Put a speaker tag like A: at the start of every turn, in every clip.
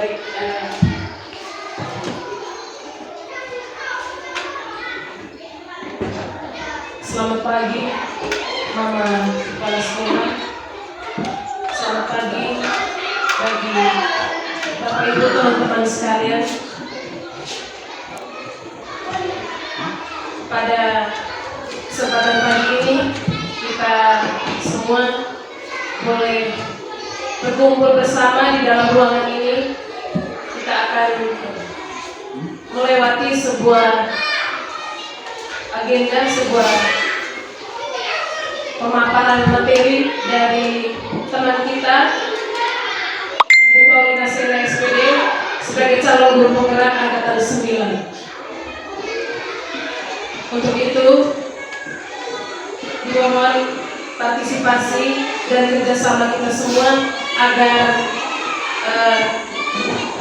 A: Baik, selamat pagi Mama Kepala Sekolah. Selamat pagi bagi Bapak Ibu teman-teman sekalian. Pada kesempatan pagi ini kita semua boleh berkumpul bersama di dalam ruangan ini. Kita akan melewati sebuah agenda, sebuah pemaparan materi dari teman kita Ibu Paulina Sena SPD sebagai calon guru penggerak angkatan 9. Untuk itu dimohon partisipasi dan kerjasama kita semua agar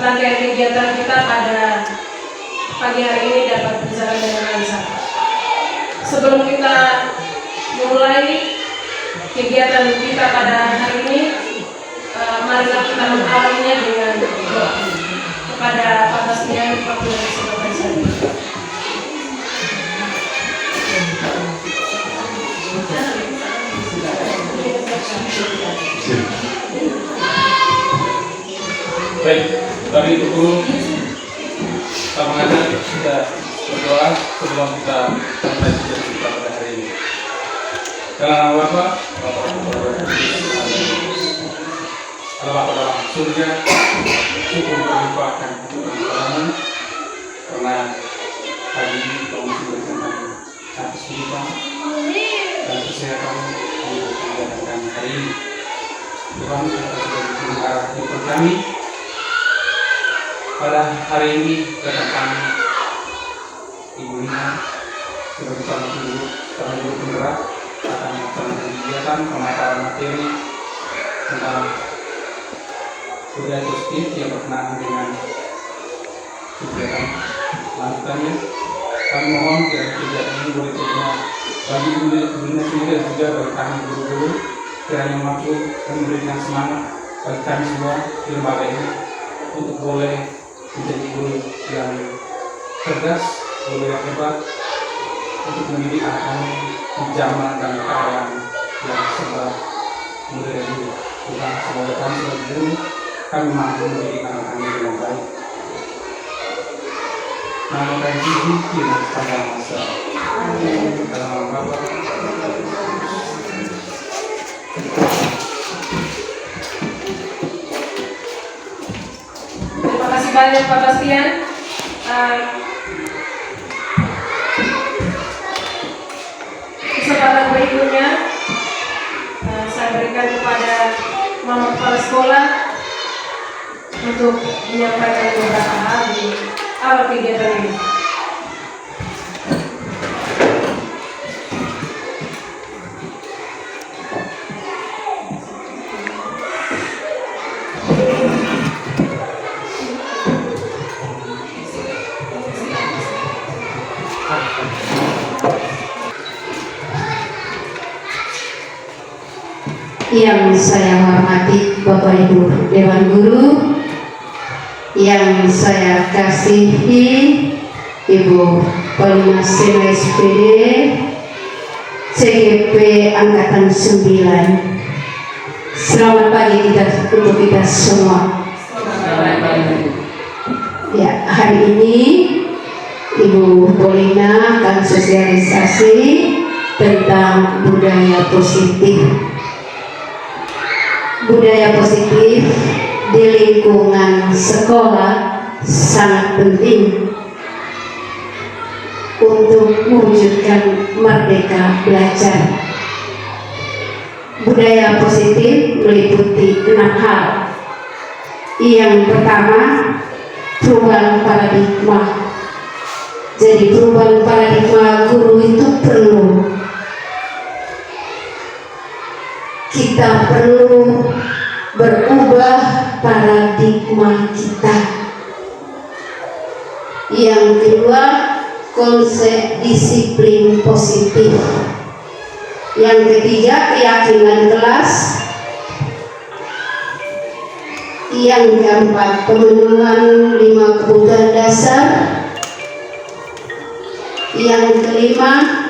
A: rangkaian kegiatan kita pada pagi hari ini dapat berjalan dengan lancar. Sebelum kita memulai kegiatan kita pada hari ini, marilah kita mengawalinya dengan doa kepada Pak Bastian, Pak Guru Sekretaris.
B: Baik, dari itu kita mengajak kita berdoa sebelum kita mulai kegiatan kita pada hari ini. Dalam nama Bapa, Allah dalam surga, syukur berlimpahkan kepadamu karena pagi ini Kau memberikan kami atas kehidupan dan kesehatan untuk menjalankan hari ini. Tuhan, kita sudah mengarah kehidupan kami. Pada hari ini datang kami Ibu Lina sebagai calon guru penggerak akan melaksanakan kegiatan pemaparan materi tentang budaya positif yang berkenaan dengan kegiatan lanjutannya. Kami mohon kiranya kegiatan ini boleh terima bagi Ibu Lina sendiri dan juga bagi kami guru-guru, kiranya mampu dan memberikan semangat bagi kami semua di lembaga ini untuk boleh menjadi guru yang cerdas, guru yang hebat untuk mendidik anak kami di zaman dan keadaan yang serba modern ini. Tuhan, semoga kami sebagai guru kami mampu mendidik anak kami dengan baik. Nama kami dibikin sepanjang masa. Dalam nama Bapa.
A: Terima kasih banyak Pak Bastian. Kesempatan berikutnya saya berikan kepada Mama Kepala Sekolah untuk menyampaikan beberapa hal di awal kegiatan ini.
C: Yang saya hormati Bapak Ibu Dewan Guru, yang saya kasihi Ibu Paulina Sena SPD, CGP Angkatan 9. Selamat pagi untuk kita semua. Ya, hari ini Ibu Paulina akan sosialisasi tentang budaya positif. Budaya positif di lingkungan sekolah sangat penting untuk mewujudkan merdeka belajar. Budaya positif meliputi 6 hal. Yang pertama, perubahan paradigma. Jadi perubahan paradigma guru itu perlu. Kita perlu berubah paradigma kita. Yang kedua, konsep disiplin positif. Yang ketiga, keyakinan kelas. Yang keempat, pemenuhan 5 kebutuhan dasar. Yang kelima,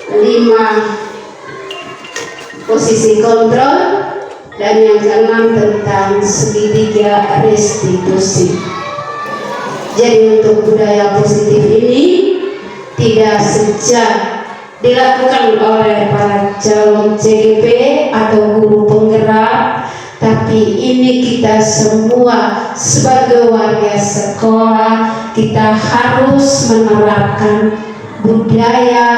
C: 5 posisi kontrol. Dan yang keenam tentang segitiga restitusi. Jadi untuk budaya positif ini tidak saja dilakukan oleh para calon CGP atau guru penggerak, tapi ini kita semua sebagai warga sekolah, kita harus menerapkan budaya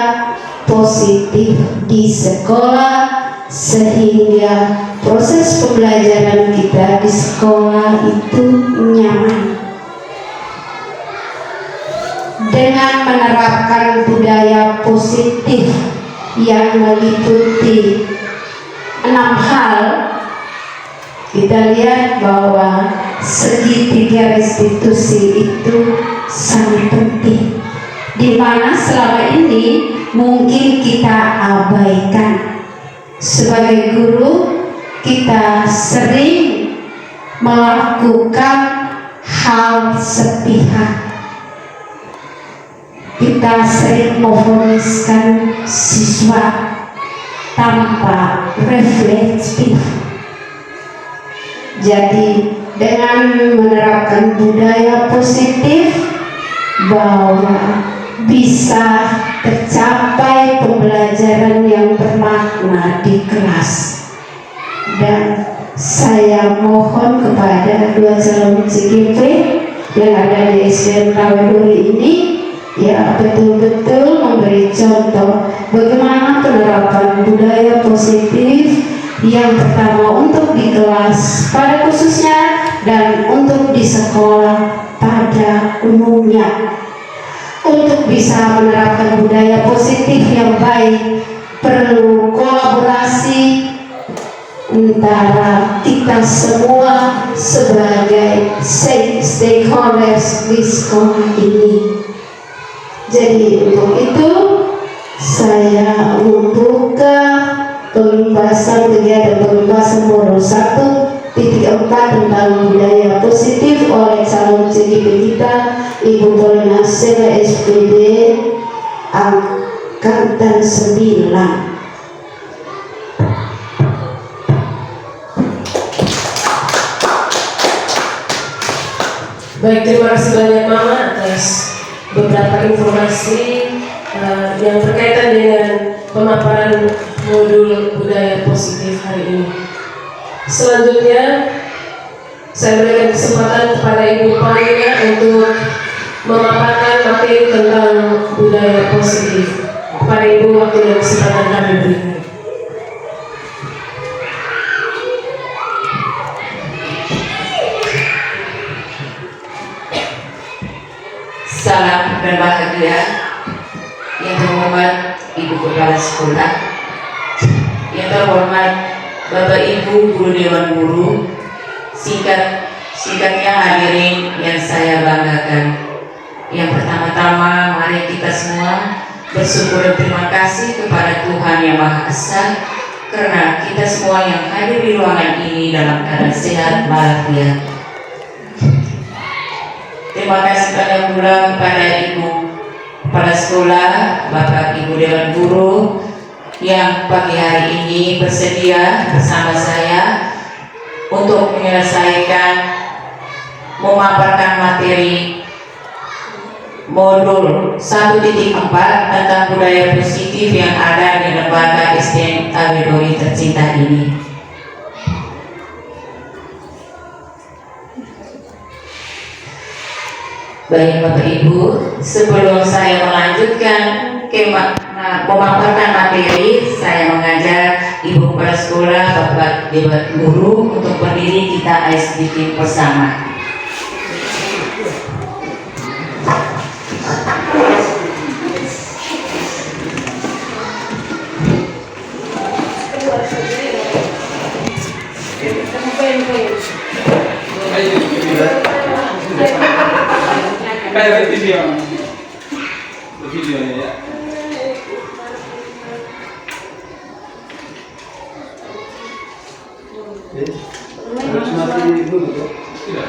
C: positif di sekolah sehingga proses pembelajaran kita di sekolah itu nyaman. Dengan menerapkan budaya positif yang meliputi 6 hal, kita lihat bahwa segitiga restitusi itu sangat penting, di mana selama ini mungkin kita abaikan. Sebagai guru, kita sering melakukan hal sepihak. Kita sering memfoniskan siswa tanpa reflektif. Jadi dengan menerapkan budaya positif bahwa bisa tercapai pembelajaran yang bermakna di kelas. Dan saya mohon kepada 2 calon CGP yang ada di SDN Raweduri ini, ya betul-betul memberi contoh bagaimana penerapan budaya positif, yang pertama untuk di kelas pada khususnya dan untuk di sekolah pada umumnya. Untuk bisa menerapkan budaya positif yang baik, perlu kolaborasi antara kita semua sebagai stakeholders di sekolah ini. Jadi untuk itu saya membuka pembahasan kegiatan pembahasan modul 1.4 tentang budaya positif oleh calon CGP kita, Ibu Polina Sela SPD Angkatan 9.
A: Baik, terima kasih banyak Mama atas beberapa informasi yang berkaitan dengan pemaparan modul budaya positif hari ini. Selanjutnya, saya berikan kesempatan kepada Ibu Paulina untuk memaparkan materi tentang budaya positif. Kepada Ibu, waktu dan kesempatan kami berikan.
D: Salam berbahagia yang terhormat Ibu Kepala Sekolah, yang terhormat Bapak Ibu Guru Dewan Guru, singkatnya hadirin yang saya banggakan. Yang pertama-tama, mari kita semua bersyukur dan terima kasih kepada Tuhan Yang Maha Esa, karena kita semua yang hadir di ruangan ini dalam keadaan sehat walafiat. Terima kasih banyak pula kepada Ibu Kepala Sekolah, Bapak Ibu Dewan Guru yang pagi hari ini bersedia bersama saya untuk menyelesaikan memaparkan materi modul 1.4 tentang budaya positif yang ada di lembaga SDN Raweduri tercinta ini. Baik Bapak Ibu, sebelum saya melanjutkan memaparkan materi, saya mengajak Ibu Kepala Sekolah, Bapak Dewan Guru untuk berdiri, kita sedikit bersama.
B: Kayak videonya ya. Harus mati dulu tuh. Tidak.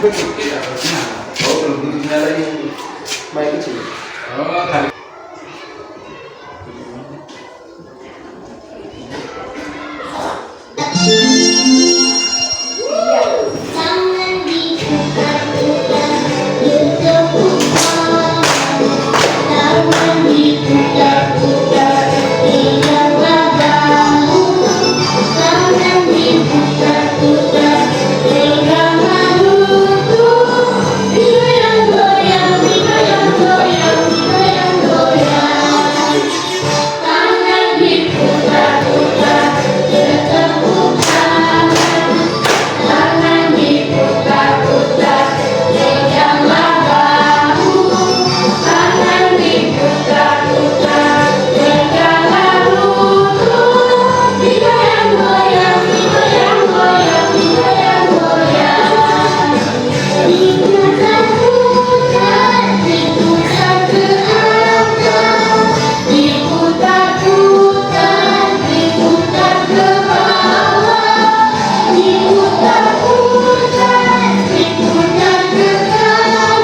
B: Betul, tidak harusnya.
E: Oh, kalau begitu nyala yang baik kecil.
B: Oh, tadi.
C: Tangan diputar-putar, bertepuk tangan diputar-putar, peganglah bahu. Tangan diputar-putar, peganglah lutut. Digoyang-goyang, digoyang-goyang, digoyang-goyang. Tangan diputar-putar, bertepuk tangan. Tangan diputar-putar, peganglah bahu. Tangan diputar-putar, peganglah lutut. Digoyang-goyang, digoyang-goyang, digoyang-goyang. Diputar-putar, diputar ke atas. Diputar-putar, diputar ke bawah. Diputar-putar, diputar ke kanan.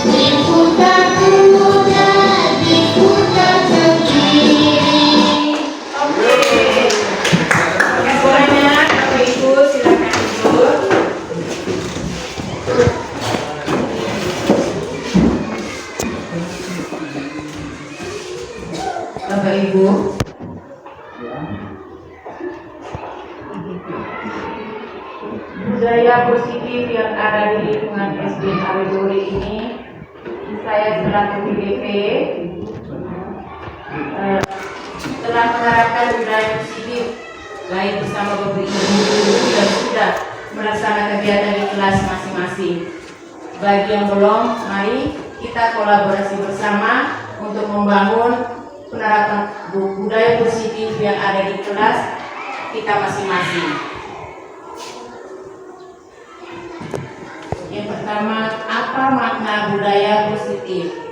C: Diputar-putar, diputar ke kiri.
D: Semuanya, Bapak Ibu silakan duduk. Bapak Ibu, budaya positif yang ada di lingkungan SD Awedori ini, saya selaku BDP telah menerapkan budaya positif baik bersama Bapak Ibu yang sudah melaksanakan kegiatan di kelas masing-masing. Bagi yang belum, mari kita kolaborasi bersama untuk membangun penerapan budaya positif yang ada di kelas kita masing-masing. Yang pertama, apa makna budaya positif?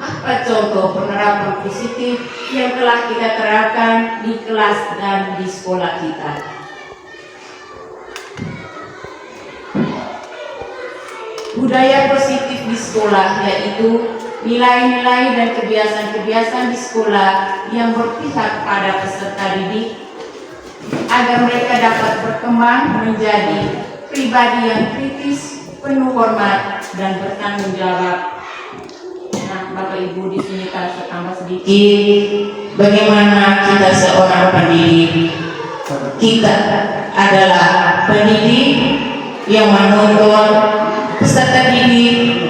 D: Apa contoh penerapan positif yang telah kita terapkan di kelas dan di sekolah kita? Budaya positif di sekolah yaitu nilai-nilai dan kebiasaan-kebiasaan di sekolah yang berpihak pada peserta didik agar mereka dapat berkembang menjadi pribadi yang kritis, penuh hormat dan bertanggung jawab. Nah, Bapak Ibu di sini saya tambah sedikit bagaimana kita seorang pendidik. Kita adalah pendidik yang menuntun peserta didik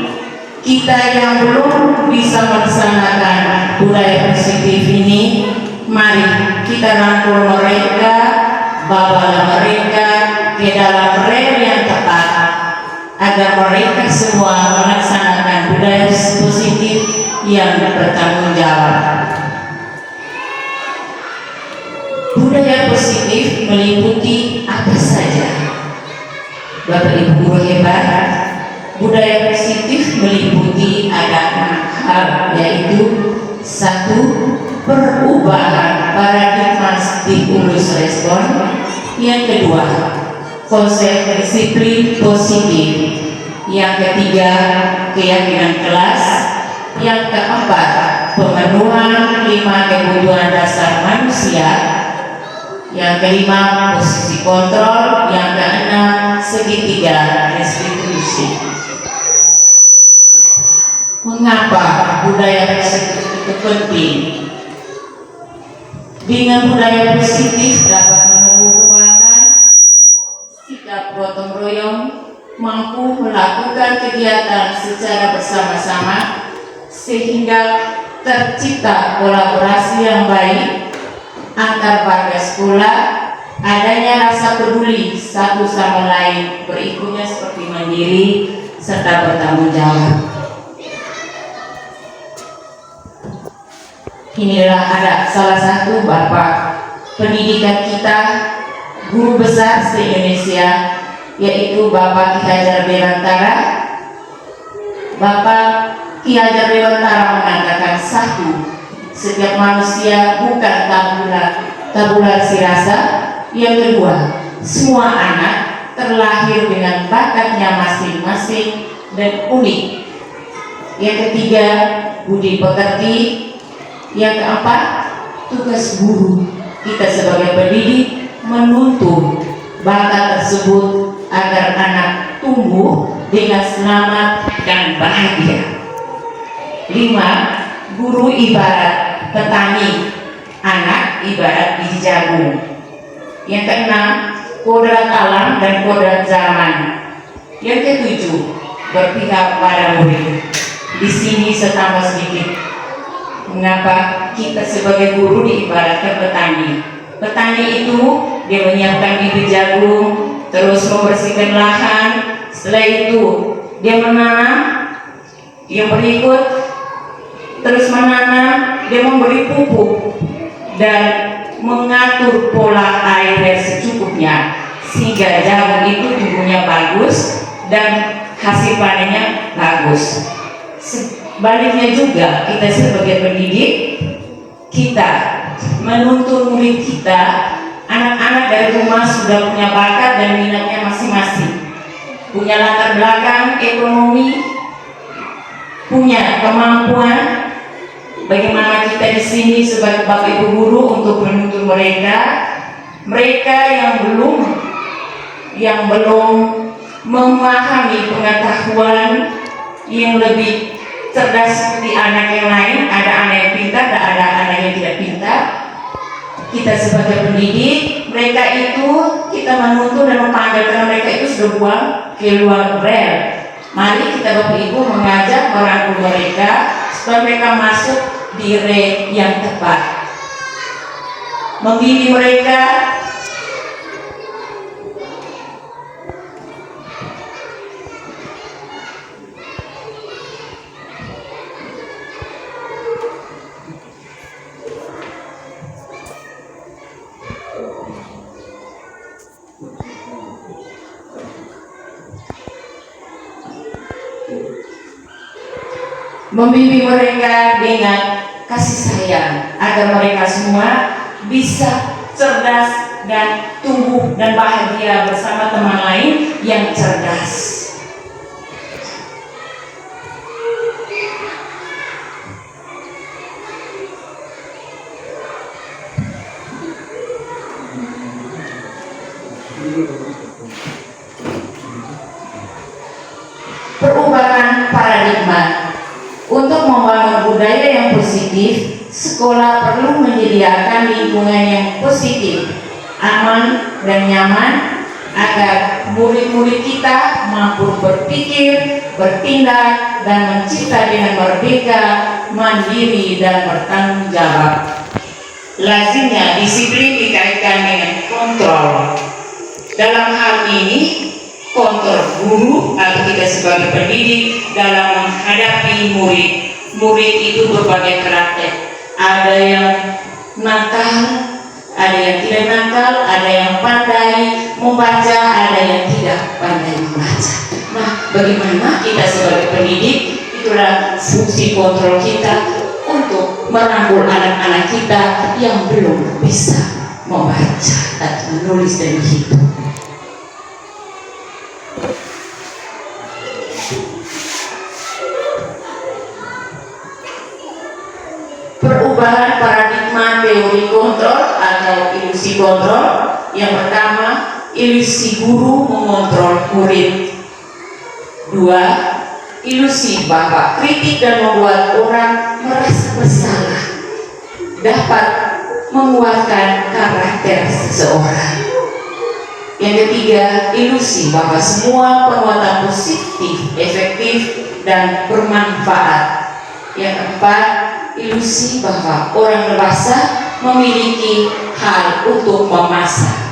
D: kita yang belum bisa melaksanakan budaya positif ini. Mari kita rangkul mereka, bawa mereka ke dalam rel yang tepat agar mereka semua melaksanakan budaya positif yang bertanggung jawab. Budaya positif meliputi apa saja? Bapak Ibu guru hebat, budaya positif meliputi ada 6 hal, yaitu 1. Perubahan paradigma stimulus respon. Yang kedua, konsep disiplin positif. Yang ketiga, keyakinan kelas. Yang keempat, pemenuhan 5 kebutuhan dasar manusia. Yang kelima, posisi kontrol. Yang keenam, segitiga restitusi. Mengapa budaya positif itu penting? Dengan budaya positif dapat menumbuhkan sikap gotong royong, mampu melakukan kegiatan secara bersama-sama sehingga tercipta kolaborasi yang baik antar warga sekolah, adanya rasa peduli satu sama lain, berikutnya seperti mandiri serta bertanggung jawab. Inilah ada salah satu bapak pendidikan kita, guru besar se-Indonesia, yaitu Bapak Ki Hajar Dewantara. Bapak Ki Hajar Dewantara mengatakan, 1. Setiap manusia bukan tabula rasa. Yang kedua, semua anak terlahir dengan bakatnya masing-masing dan unik. Yang ketiga, budi pekerti. Yang keempat, tugas guru kita sebagai pendidik menuntun bakat tersebut agar anak tumbuh dengan selamat dan bahagia. 5. Guru ibarat petani, anak ibarat biji jagung. Yang keenam, kodrat alam dan kodrat zaman. Yang ketujuh, berpihak pada murid. Di sini setambah sedikit, mengapa kita sebagai guru diibaratkan petani. Petani itu dia menyiapkan bibit jagung, terus membersihkan lahan. Setelah itu dia menanam, yang berikut terus menanam, dia memberi pupuk dan mengatur pola air yang secukupnya sehingga jagung itu tumbuhnya bagus dan hasil panennya bagus. Sebaliknya juga kita sebagai pendidik, kita menuntun murid kita. Anak-anak dari rumah sudah punya bakat dan minatnya masing-masing, punya latar belakang ekonomi, punya kemampuan. Bagaimana kita di sini sebagai bapak ibu guru untuk menuntun mereka yang belum memahami pengetahuan yang lebih cerdas seperti anak yang lain. Ada anak yang pintar dan ada anak yang tidak pintar. Kita sebagai pendidik, mereka itu kita menuntun dan memanggil karena mereka itu sudah buang ke luar rel. Mari kita bapak ibu mengajak merangkul mereka supaya mereka masuk di rel yang tepat, membimbing mereka dengan kasih sayang agar mereka semua bisa cerdas dan tumbuh dan bahagia bersama teman lain yang cerdas. Perubahan paradigma. Untuk membangun budaya yang positif, sekolah perlu menyediakan lingkungan yang positif, aman dan nyaman agar murid-murid kita mampu berpikir, bertindak, dan mencipta dengan merdeka, mandiri, dan bertanggung jawab. Lazimnya disiplin dikaitkan dengan kontrol. Dalam hal ini, kontrol guru atau kita sebagai pendidik dalam menghadapi murid. Murid itu berbagai karakter. Ada yang nakal, ada yang tidak nakal, ada yang pandai membaca, ada yang tidak pandai membaca. Nah, bagaimana kita sebagai pendidik, itulah fungsi kontrol kita untuk merangkul anak-anak kita yang belum bisa membaca atau menulis dan berhitung. Perubahan paradigma teori kontrol atau ilusi kontrol. Yang pertama, ilusi guru mengontrol murid. 2. Ilusi bahwa kritik dan membuat orang merasa bersalah dapat menguatkan karakter seseorang. Yang ketiga, ilusi bahwa semua perbuatan positif, efektif, dan bermanfaat. Yang keempat, ilusi bahwa orang dewasa memiliki hal untuk memasak.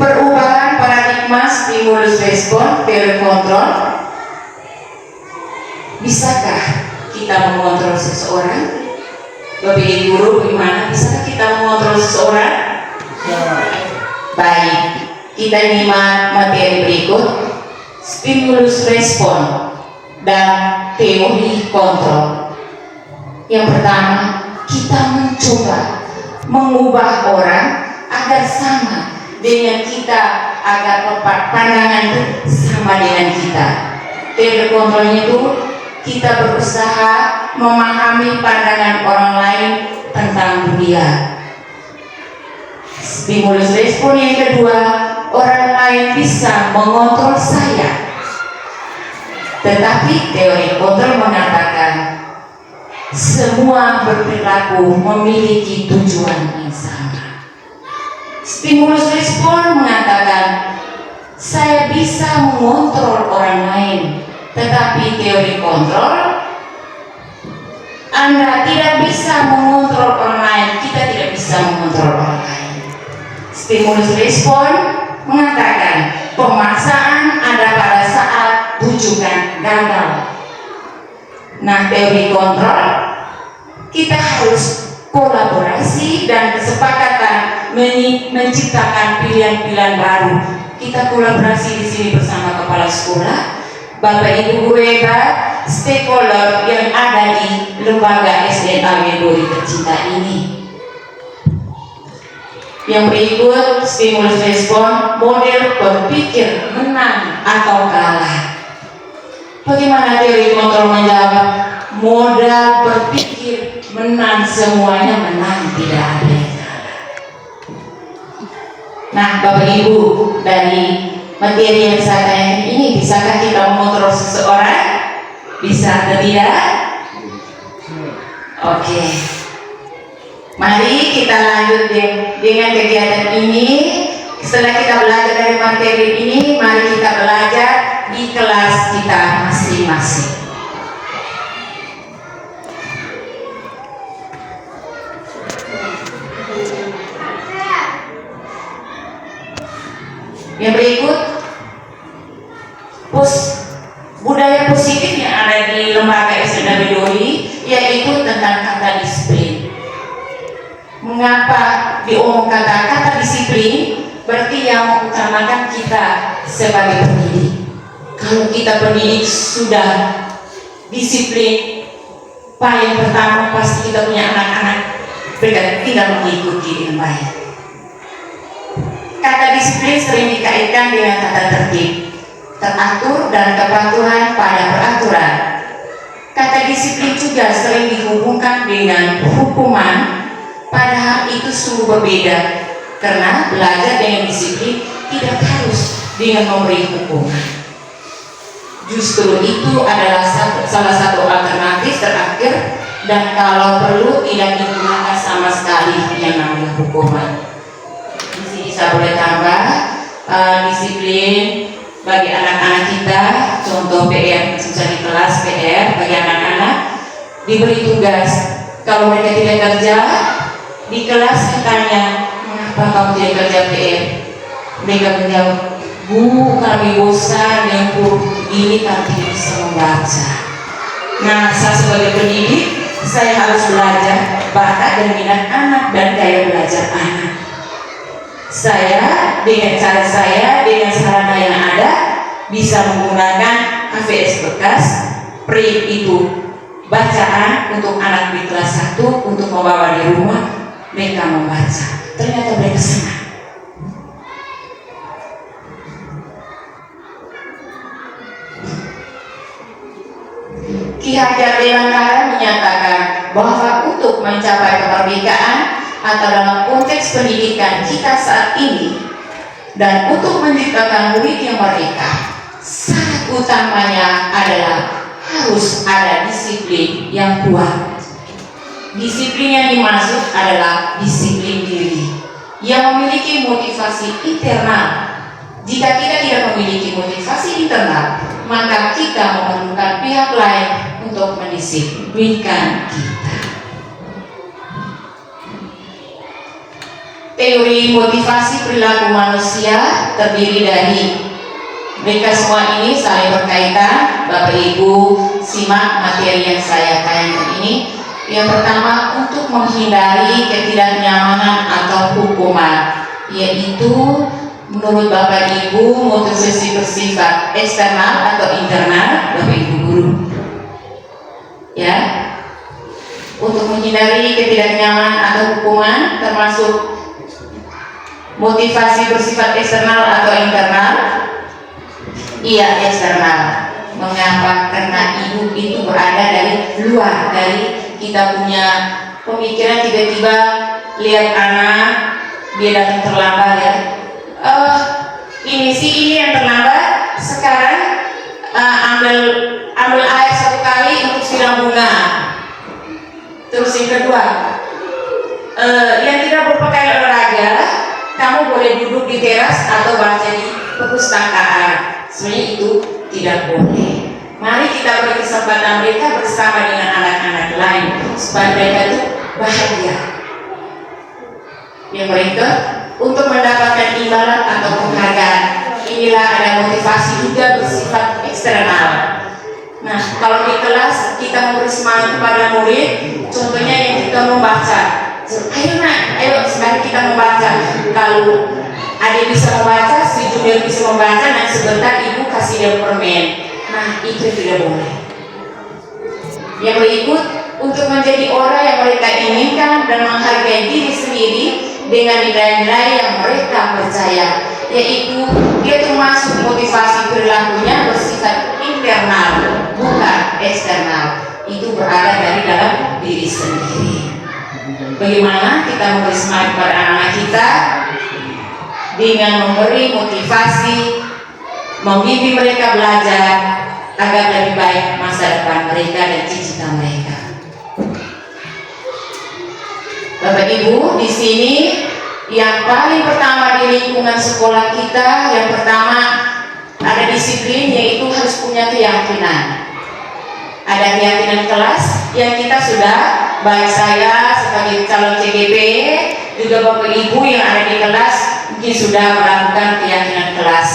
D: Perubahan paradigma stimulus respon teori kontrol. Bisakah kita mengontrol seseorang? Bapak guru, bagaimana bisakah kita mengontrol seseorang? Baik, kita nyimak materi berikut. stimulus respon, dan teori kontrol. Yang pertama, kita mencoba mengubah orang agar sama dengan kita, agar pandangan itu sama dengan kita. Teori kontrolnya itu kita berusaha memahami pandangan orang lain tentang dunia. Stimulus respon yang kedua, orang lain bisa mengontrol saya. Tetapi teori kontrol mengatakan semua berperilaku memiliki tujuan yang sama. Stimulus respon mengatakan saya bisa mengontrol orang lain, tetapi teori kontrol Anda tidak bisa mengontrol orang lain, kita tidak bisa mengontrol orang lain. Stimulus respon mengatakan pemaksaan ada pada saat bujukan gagal. Nah, teori kontrol kita harus kolaborasi dan kesepakatan menciptakan pilihan-pilihan baru. Kita kolaborasi di sini bersama kepala sekolah, Bapak Ibu guru hebat, stakeholder yang ada di lembaga SDNAW Dori tercinta ini. Yang berikut, stimulus respon, model berpikir menang atau kalah. Bagaimana teori kontrol menjawab? Modal berpikir menang, semuanya menang, tidak ada yang kalah. Nah, Bapak Ibu, dari materi yang saya tanyakan ini, bisakah kita mengontrol seseorang? Bisa atau tidak? Oke. Mari kita lanjut dengan kegiatan ini. Setelah kita belajar dari materi ini, mari kita belajar di kelas kita masing-masing. Yang berikut, budaya positif yang ada di lembaga SDNAW Dori, yaitu tentang kata disiplin. Mengapa diomongkan kata disiplin? Berarti yang mengutamakan kita sebagai pendidik. Kalau kita pendidik sudah disiplin, paling pertama pasti kita punya anak-anak mereka tidak mengikuti dengan baik. Kata disiplin sering dikaitkan dengan kata tertib, teratur, dan kepatuhan pada peraturan. Kata disiplin juga sering dihubungkan dengan hukuman, padahal itu sungguh berbeda, karena belajar dengan disiplin tidak harus dengan memberi hukuman. Justru itu adalah salah satu alternatif terakhir, dan kalau perlu tidak digunakan sama sekali yang namanya hukuman. Di sini saya boleh tambah disiplin bagi anak-anak kita. Contoh PR misalnya di kelas PR bagi anak-anak diberi tugas, kalau mereka tidak kerja di kelas saya tanya, mengapa kamu tidak kerja PR? Mereka menjawab, Bu, kami bosan dengan huruf ini, kami tidak bisa membaca. Nah, saya sebagai pendidik, saya harus belajar bakat dan minat anak dan gaya belajar anak. Saya dengan cara saya, dengan sarana yang ada, bisa menggunakan HVS bekas, print itu bacaan untuk anak di kelas 1 untuk membawa di rumah, mereka membaca. Ternyata mereka senang. Ki Hajar Dewantara menyatakan bahwa untuk mencapai kemerdekaan atau dalam konteks pendidikan kita saat ini dan untuk menciptakan murid yang merdeka, syarat utamanya adalah harus ada disiplin yang kuat. Disiplin yang dimaksud adalah disiplin diri yang memiliki motivasi internal. Jika kita tidak memiliki motivasi internal, maka kita memerlukan pihak lain untuk mendisiplinkan kita. Teori motivasi perilaku manusia terdiri dari mereka semua ini saling berkaitan. Bapak Ibu simak materi yang saya tayangkan ini. Yang pertama, untuk menghindari ketidaknyamanan atau hukuman, yaitu Menurut Bapak Ibu, motivasi bersifat eksternal atau internal, Bapak Ibu guru? Ya, untuk menghindari ketidaknyamanan atau hukuman, termasuk motivasi bersifat eksternal atau internal? Iya, eksternal. Mengapa? Karena ibu itu berada dari luar, dari kita punya pemikiran. Tiba-tiba lihat anak dia datang terlambat ya, ini yang terlambat sekarang, ambil air 1 kali untuk siram bunga. Terus yang kedua, yang tidak berpakaian olahraga, kamu boleh duduk di teras atau baca di perpustakaan. Sebenarnya itu tidak boleh. Mari kita beri kesempatan mereka bersama dengan anak-anak lain supaya mereka itu bahagia. Yang mereka untuk mendapatkan imbalan atau penghargaan. Inilah ada motivasi juga bersifat eksternal. Nah, kalau di kelas kita memberi semangat kepada murid, contohnya yang kita membaca. Ayo nak, ayo sekarang kita membaca. Kalau adik bisa membaca, si junior bisa membaca, dan sebentar ibu kasih dia permen. Nah, itu tidak boleh. Yang berikut, untuk menjadi orang yang mereka inginkan dan menghargai diri sendiri dengan nilai-nilai yang mereka percaya, yaitu dia termasuk motivasi perilakunya bersifat internal, bukan eksternal. Itu berada dari dalam diri sendiri. Bagaimana kita memberi semangat kepada anak kita dengan memberi motivasi, membimbing mereka belajar agar lebih baik masa depan mereka dan cita-cita mereka. Bapak Ibu, di sini yang paling pertama di lingkungan sekolah kita, yang pertama ada disiplin, yaitu harus punya keyakinan. Ada keyakinan kelas yang kita sudah, baik saya sebagai calon CGP, juga Bapak Ibu yang ada di kelas mungkin sudah melakukan keyakinan kelas.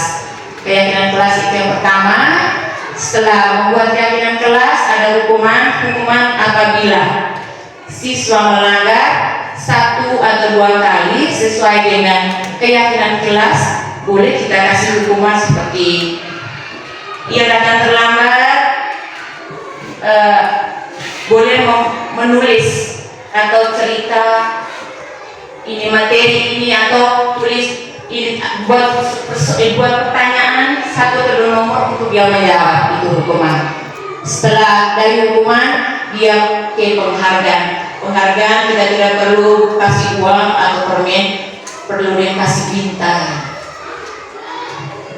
D: Keyakinan kelas itu yang pertama. Setelah membuat keyakinan kelas, ada hukuman apabila siswa melanggar 1 atau 2 kali sesuai dengan keyakinan kelas, boleh kita kasih hukuman seperti ia datang terlambat, boleh menulis atau cerita ini materi ini, atau tulis ini, buat pertanyaan 1 atau 2 nomor untuk dia menjawab. Itu hukuman. Setelah dari hukuman, dia ke penghargaan. Kita tidak perlu kasih uang atau permen, perlu dia kasih bintang.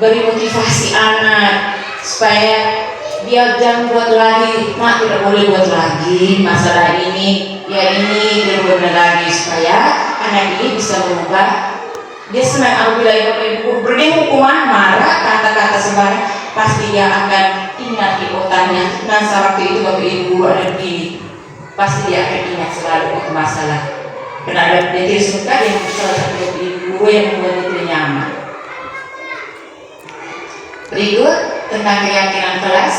D: Beri motivasi anak supaya dia jangan buat lagi, nah tidak boleh buat lagi masalah ini, ya ini tidak boleh lagi, supaya anak ini bisa berubah. Dia senang apabila Bapak Ibu beri hukuman, marah, kata-kata sembarang, pasti dia akan ingat di otaknya. Nah, waktu itu Bapak Ibu ada begini, pasti dia akan ingat selalu untuk masalah. Karena ada dia suka, dia salah satu Bapak Ibu yang membuat itu nyaman. Berikut tentang keyakinan kelas,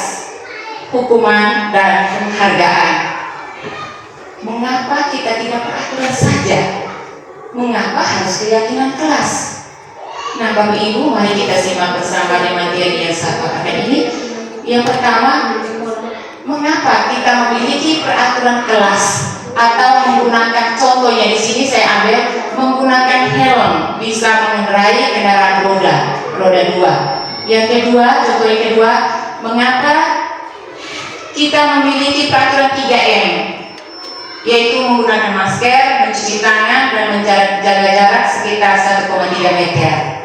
D: hukuman dan penghargaan. Mengapa kita tidak peraturan saja? Mengapa harus keyakinan kelas? Nah, Bapak Ibu, mari kita simak bersama di materi yang saya pakai ini. Yang pertama, mengapa kita memiliki peraturan kelas atau menggunakan, contohnya di sini saya ambil menggunakan helm bisa mengendarai kendaraan roda 2. Yang kedua, contoh yang kedua, mengapa kita memiliki peraturan 3M, yaitu menggunakan masker, mencuci tangan, dan menjaga jarak sekitar 1,3 meter.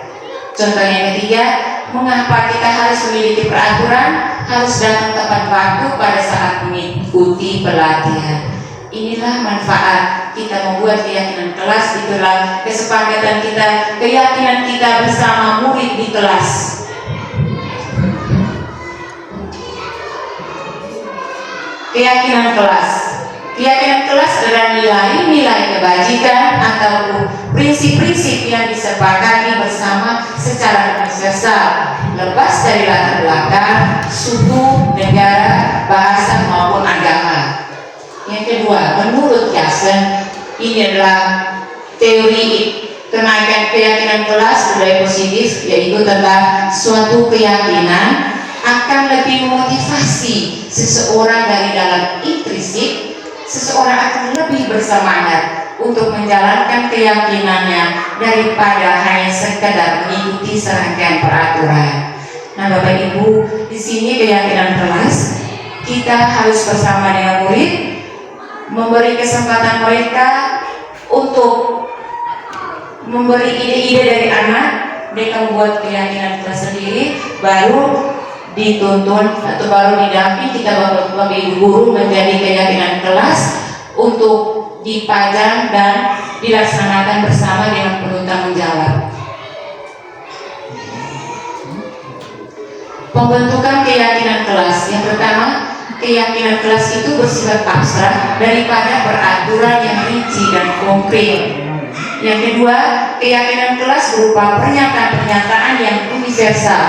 D: Contoh yang ketiga, mengapa kita harus memiliki peraturan, harus datang tepat waktu pada saat mengikuti pelatihan. Inilah manfaat kita membuat keyakinan kelas, itulah kesepakatan kita, keyakinan kita bersama murid di kelas. Keyakinan kelas. Keyakinan kelas adalah nilai-nilai kebajikan atau prinsip-prinsip yang disepakati bersama secara universal, lepas dari latar belakang, suku, negara, bahasa maupun agama. Yang kedua, menurut Yasen, ini adalah teori kenaikan keyakinan kelas budaya positif, yaitu tentang suatu keyakinan akan lebih memotivasi seseorang dari dalam intrinsik. Seseorang akan lebih bersemangat untuk menjalankan keyakinannya daripada hanya sekedar mengikuti serangkaian peraturan. Nah, Bapak Ibu, di sini keyakinan kelas kita harus bersama dengan murid memberi kesempatan mereka untuk memberi ide-ide dari anak. Mereka membuat keyakinan kelas sendiri, baru dituntun atau baru didamping kita Bapak Ibu guru menjadi keyakinan kelas untuk dipajang dan dilaksanakan bersama dengan penuh tanggung jawab. Pembentukan keyakinan kelas. Yang pertama, keyakinan kelas itu bersifat abstrak daripada beraturan yang rinci dan konkret. Yang kedua, keyakinan kelas berupa pernyataan-pernyataan yang universal.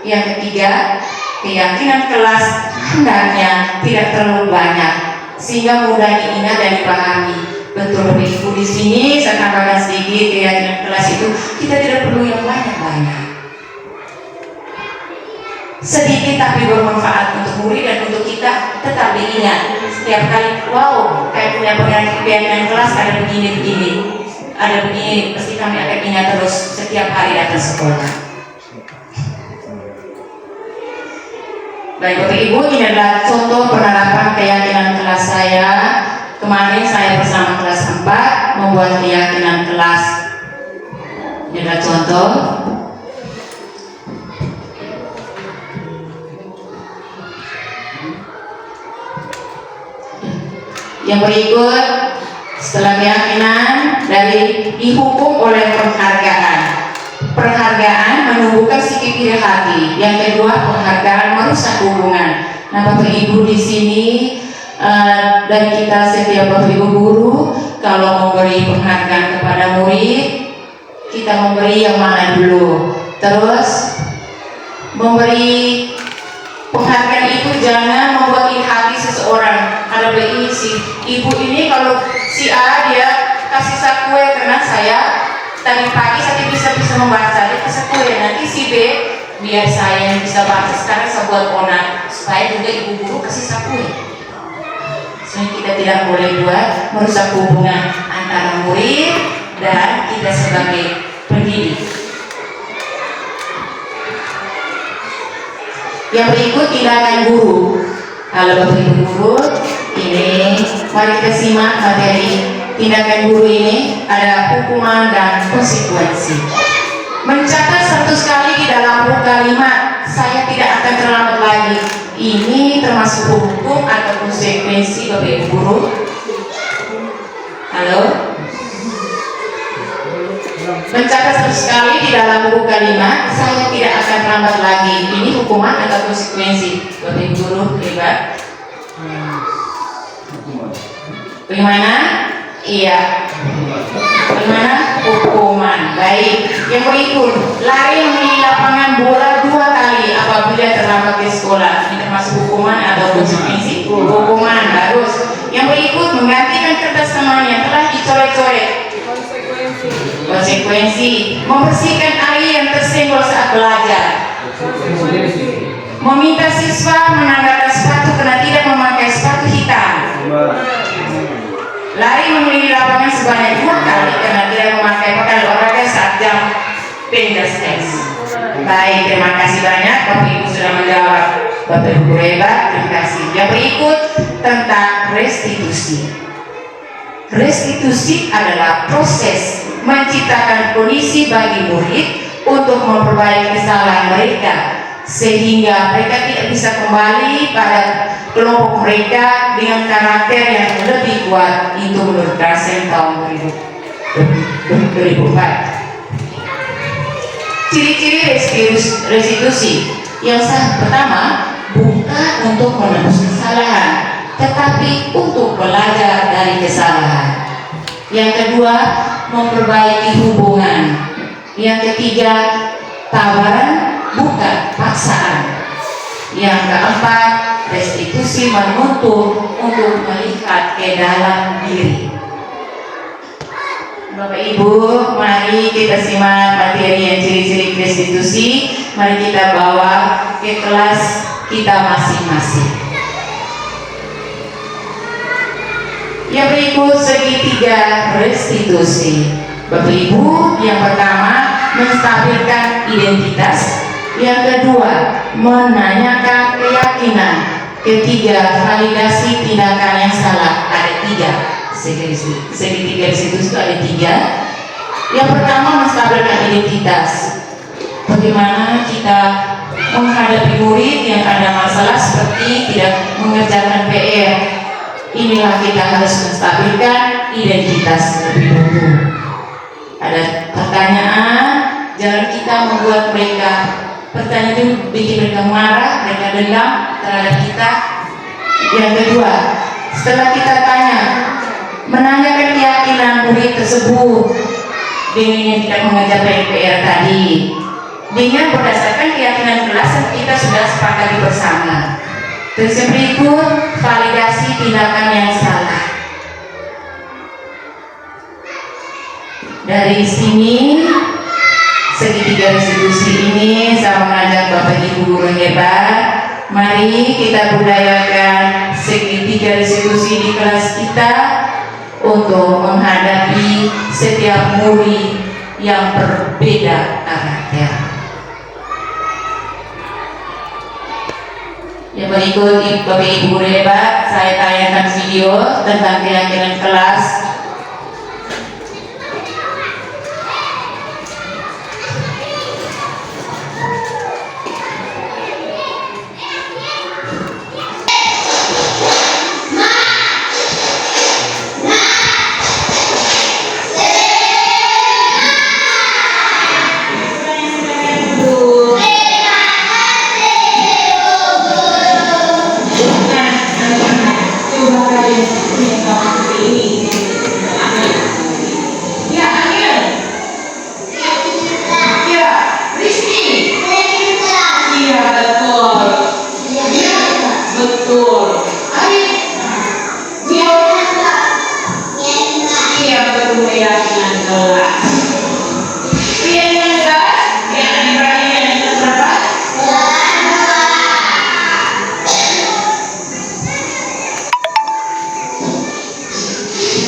D: Yang ketiga, keyakinan kelas hendaknya tidak terlalu banyak sehingga mudah diingat dan dipahami. Betul Bapak Ibu, di sini saya tambahkan sedikit, keyakinan kelas itu kita tidak perlu yang banyak-banyak. Sedikit tapi bermanfaat untuk murid dan untuk kita tetap diingat. Setiap kali, wow, kayak punya keyakinan kelas ada begini, ada begini, pasti kami akan ingat terus setiap hari datang sekolah. Baik Bapak Ibu, ini adalah contoh penerapan keyakinan kelas saya. Kemarin saya bersama kelas 4 membuat keyakinan kelas. Ini adalah contoh. Yang berikut, setelah keyakinan dari dihukum oleh penghargaan. Penghargaan menumbuhkan sikap iri hati. Yang kedua, penghargaan merusak hubungan. Nah, Bapak Ibu di sini dari kita setiap Bapak Ibu guru, kalau memberi penghargaan kepada murid, kita memberi yang mana dulu? Terus memberi penghargaan itu jangan membuat iri hati seseorang. Ada begini si ibu ini, kalau si A dia kasih sakue karena saya tadi pagi saya bisa membaca, dia kasih kue. Nanti si B biar saya yang bisa baca sekarang saya buat onak supaya juga ibu guru kasih sakue. Soalnya kita tidak boleh buat merusak hubungan antara murid dan kita sebagai pendidik. Yang berikut, tindakan guru. Halo Bapak Ibu guru, ini mari kita simak materi tindakan guru ini. Ada hukuman dan konsekuensi. Mencatat 100 kali di dalam buku kalimat, saya tidak akan terlambat lagi. Ini termasuk hukum atau konsekuensi Bapak Ibu guru. Halo? Mencatat 100 kali di dalam buku kalimat, saya tidak akan terlambat lagi. Ini hukuman atau konsekuensi Bapak Ibu guru, hebat. Bagaimana? Iya. Bagaimana? Hukuman. Baik. Yang berikut, lari mengelilingi lapangan bola 2 kali apabila terlambat ke sekolah. Ini termasuk hukuman atau konsekuensi? Hukuman. Bagus. Yang berikut, menggantikan kertas teman yang telah dicoret-coret. Konsekuensi. Membersihkan air yang tersenggol saat belajar. Meminta siswa menanggalkan sepatu karena tidak memakai sepatu hitam. Lari mengelilingi lapangan sebanyak 2 kali karena tidak memakai pakaian olahraga saat jam PNS. Baik, terima kasih banyak Bapak Ibu sudah menjawab. Bapak Ibu hebat, terima kasih. Yang berikut tentang restitusi. Restitusi adalah proses menciptakan kondisi bagi murid untuk memperbaiki kesalahan mereka sehingga mereka tidak bisa kembali pada kelompok mereka dengan karakter yang lebih kuat. Itu menurut Karsen tahun 2004. Ciri-ciri restitusi. Yang pertama, bukan untuk menebus kesalahan, tetapi untuk belajar dari kesalahan. Yang kedua, memperbaiki hubungan. Yang ketiga, tawaran bukan paksaan. Yang keempat, restitusi menuntut untuk melihat ke dalam diri. Bapak Ibu, mari kita simak materi yang ciri-ciri restitusi. Mari kita bawa ke kelas kita masing-masing. Yang berikut segitiga restitusi. Bapak Ibu, yang pertama menstabilkan identitas, yang kedua menanyakan keyakinan, ketiga validasi tindakan yang salah. Ada tiga segitiga restitusi itu ada tiga. Yang pertama menstabilkan identitas. Bagaimana kita menghadapi murid yang ada masalah seperti tidak mengerjakan PR. Inilah kita harus menstabilkan identitas lebih dulu. Ada pertanyaan, jangan kita membuat mereka pertanyaan itu bikin mereka marah, mereka dendam terhadap kita. Yang kedua, setelah kita tanya, menanyakan keyakinan murid tersebut dengan yang tidak mengerjakan PR tadi, dengan berdasarkan keyakinan kelas yang kita sudah sepakati bersama. Terus yang berikut, validasi tindakan yang salah. Dari sini segitiga restitusi ini saya mengajak Bapak Ibu guru hebat, mari kita budayakan segitiga restitusi di kelas kita untuk menghadapi setiap murid yang berbeda karakter. Yang berikut Bapak Ibu guru hebat, saya tayangkan video tentang keyakinan kelas.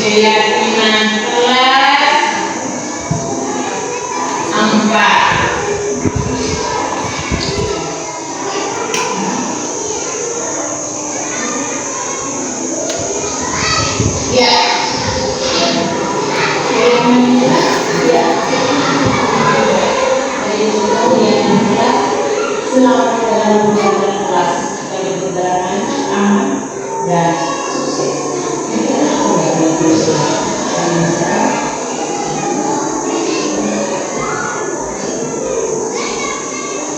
D: Keyakinan kelas 4. Ya. Selamat dalam menjalankan kelas sebagai perjalanan aman dan sukses.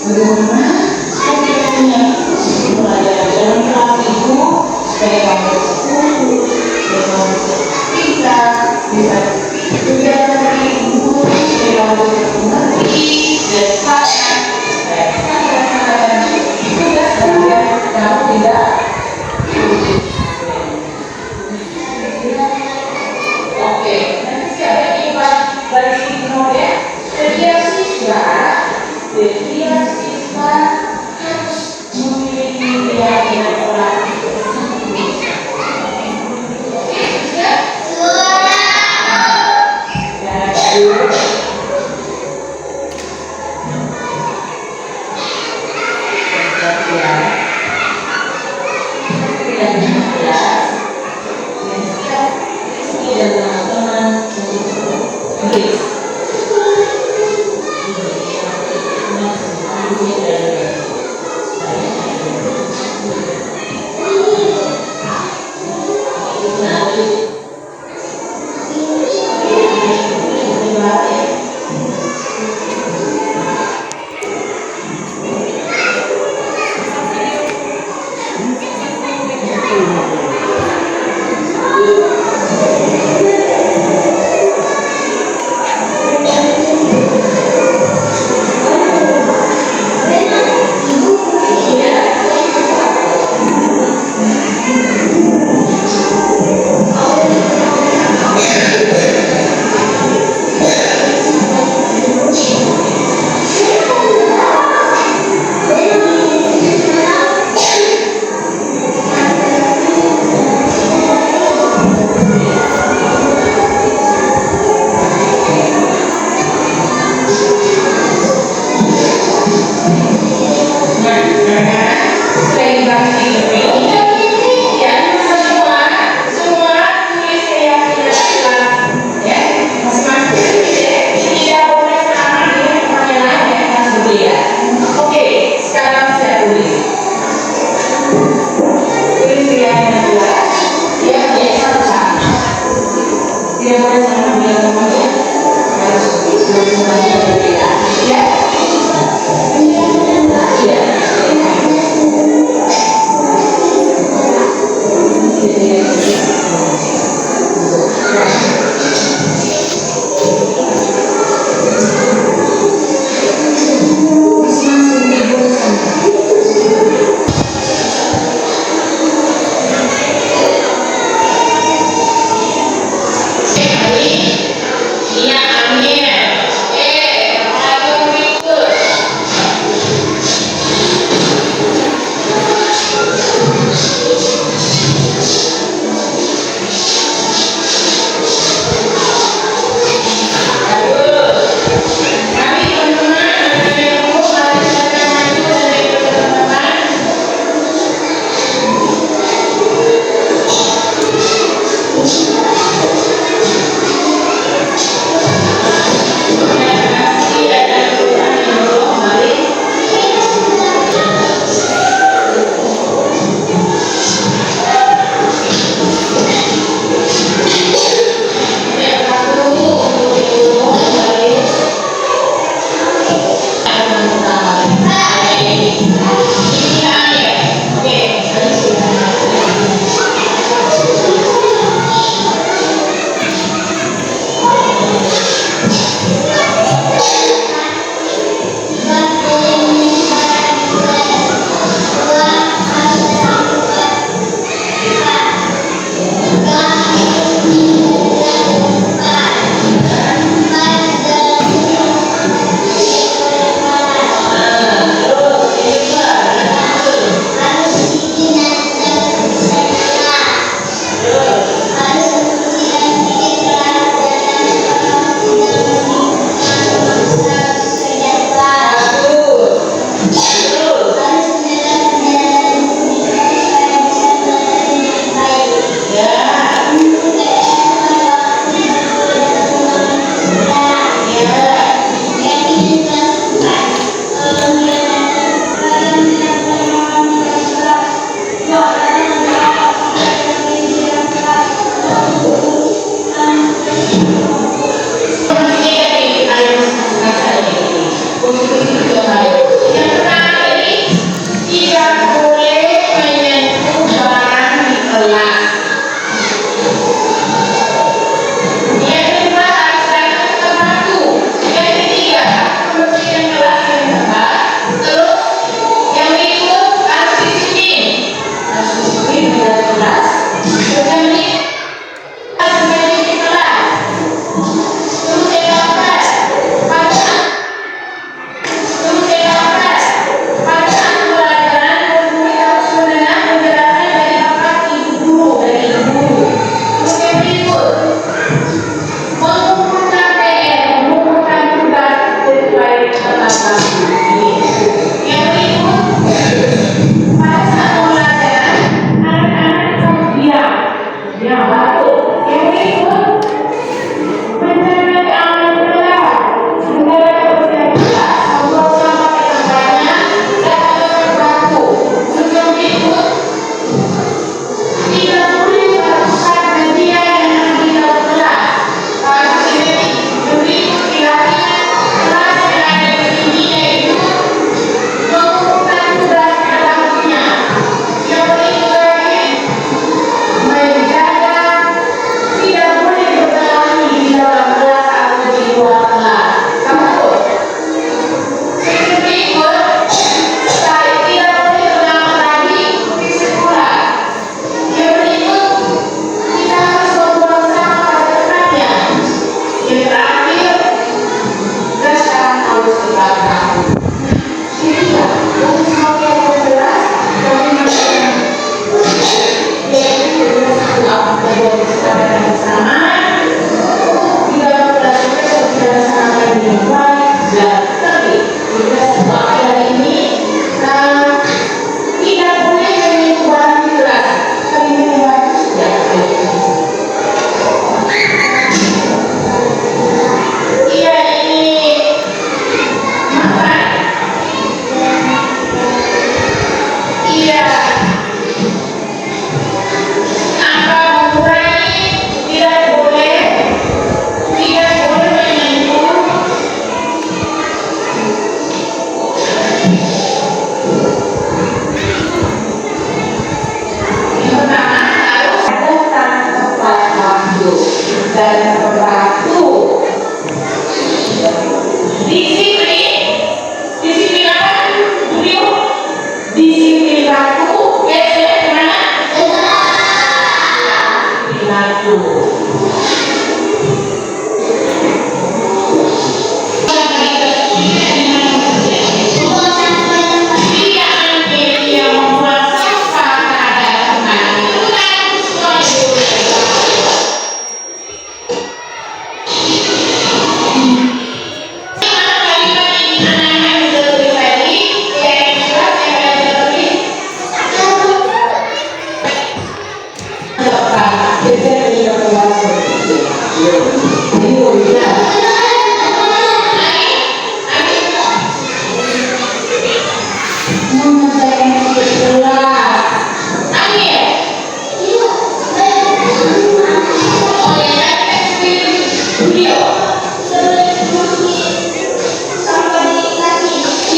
D: Bagaimana kita punya pelajaran dalam kelas itu supaya kamu bersyukur, supaya kamu pintar, bisa belajar dari ibu, supaya kamu mengerti dan paham, supaya salah-salah itu tidak sampai kamu tidak. Oke, nanti siapa yang ingin balik ke ya? Setiap siswa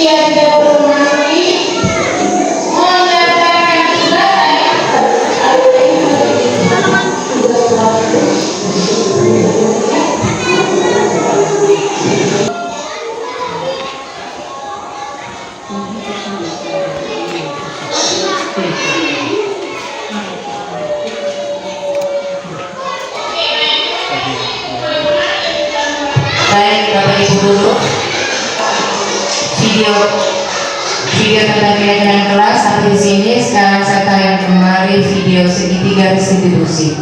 D: usia 36 ini menyatakan baik Bapak Ibu dulu video tentang kegiatan kelas sampai di sini. Sekarang saya tayang kembali video segitiga restitusi.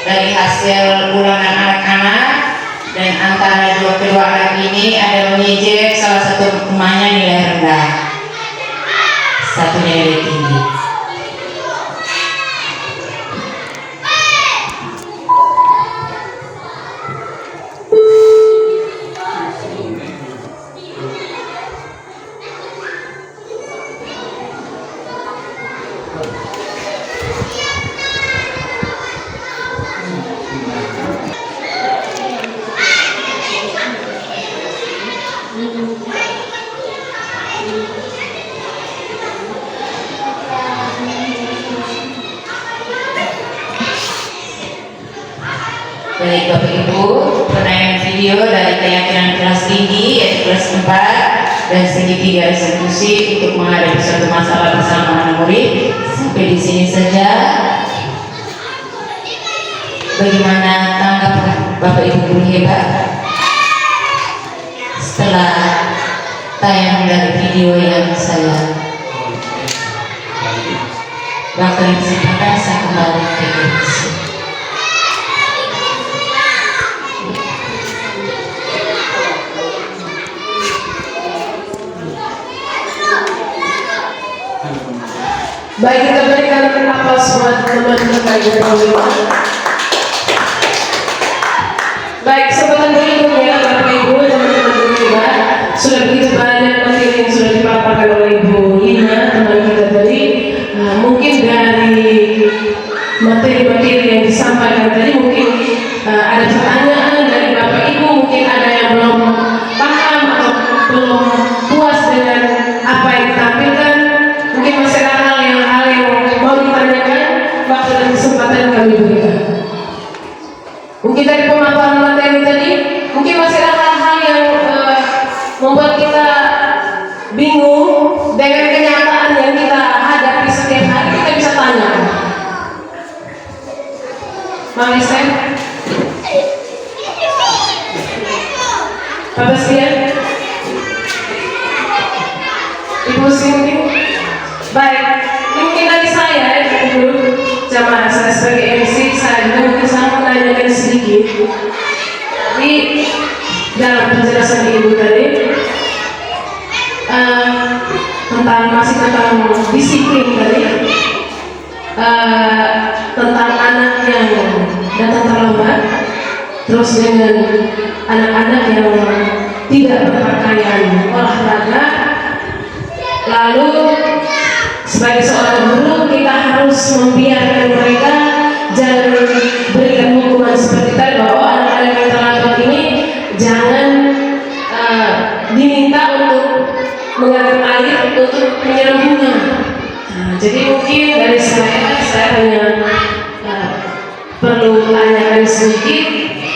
D: Dari hasil ulangan anak-anak dan antara kedua anak ini ada mengejek salah satu temannya nilai rendah, satunya nilai tinggi. Baik Bapak Ibu, penayangan video dari keyakinan kelas tinggi yaitu kelas 4 dan segitiga restitusi untuk menghadapi suatu masalah bersama anak murid sampai di sini saja. Bagaimana tanggapan Bapak Ibu guru hebat setelah tayang dari video yang saya bahkan kesempatan saya kembali ke sini.
A: Baik, kita berikan aplaus buat teman-teman yang berguna. Baik, sebelum berikutnya Bapak Ibu teman-teman berguna, sudah begitu banyak materi yang sudah dipaparkan oleh Ibu Lina teman kita tadi. Mungkin dari materi-materi yang disampaikan tadi mungkin ada pertanyaan dari Bapak Ibu, mungkin ada yang belum paham atau belum puas dengan apa yang ditampilkan. Mungkin masih ada hal yang mau ditanyakan, waktu dan kesempatan kami berikan. Mungkin dari pemaparan materi tadi, mungkin masih ada hal-hal yang membuat kita bingung dengan kenyataan yang kita hadapi setiap hari. Kita bisa tanya, Mami Sen, Pak Bastian, Ibu Cindy. Baik, mungkin dari saya dulu jamaah saya sebagai MC, saya juga mungkin saya menanyakan sedikit di dalam penjelasan Ibu tadi tentang disiplin tadi, tentang anak yang datang terlambat, terus dengan anak-anak yang tidak berpakaian olahraga. Lalu sebagai seorang guru kita harus membiarkan mereka, jangan berikan hukuman seperti tadi bahwa anak-anak yang terlambat ini jangan diminta untuk mengalir air untuk menyiram bunga. Jadi mungkin dari saya hanya perlu tanyakan sedikit,